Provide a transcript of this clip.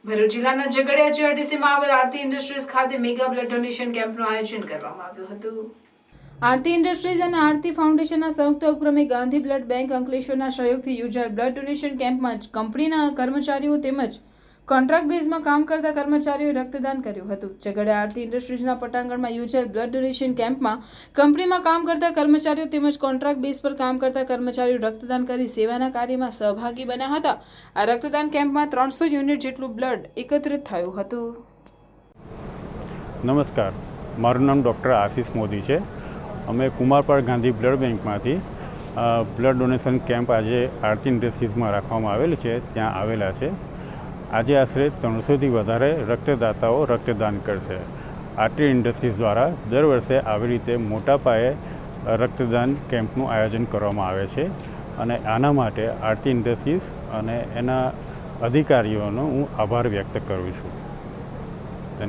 ભરૂચ જિલ્લાના ઝઘડિયા જીઆરટીસીમાં આવેલ આરતી ઇન્ડસ્ટ્રીઝ ખાતે મેગા બ્લડ ડોનેશન કેમ્પનું આયોજન કરવામાં આવ્યું હતું। આરતી ઇન્ડસ્ટ્રીઝ અને આરતી ફાઉન્ડેશનના સંયુક્ત ઉપક્રમે ગાંધી બ્લડ બેંક અંકલેશ્વરના સહયોગથી યોજાયેલ બ્લડ ડોનેશન કેમ્પમાં કંપનીના કર્મચારીઓ તેમજ કોન્ટ્રાક્ટ બેઝમાં કામ કરતા કર્મચારીઓએ રક્તદાન કર્યું હતું। ઝઘડિયા આરતી ઇન્ડસ્ટ્રીઝના પટાંગણમાં યોજાયેલ બ્લડ ડોનેશન કેમ્પમાં કંપનીમાં કામ કરતા કર્મચારીઓ તેમજ કોન્ટ્રાક્ટ બેઝ પર કામ કરતા કર્મચારીઓ રક્તદાન કરી સેવાના કાર્યમાં સહભાગી બન્યા હતા। આ રક્તદાન કેમ્પમાં 300 યુનિટ જેટલું બ્લડ એકત્રિત થયું હતું। નમસ્કાર, મારું નામ ડૉક્ટર આશીષ મોદી છે। અમે કુમારપાળ ગાંધી બ્લડ બેંકમાંથી બ્લડ ડોનેશન કેમ્પ આજે આરતી ઇન્ડસ્ટ્રીઝમાં રાખવામાં આવેલ છે, ત્યાં આવેલા છે। આજે આશરે 300થી વધારે રક્તદાતાઓ રક્તદાન કરશે। આરતી ઇન્ડસ્ટ્રીઝ દ્વારા દર વર્ષે આવી રીતે મોટા પાયે રક્તદાન કેમ્પનું આયોજન કરવામાં આવે છે અને આના માટે આરતી ઇન્ડસ્ટ્રીઝ અને એના અધિકારીઓનો હું આભાર વ્યક્ત કરું છું।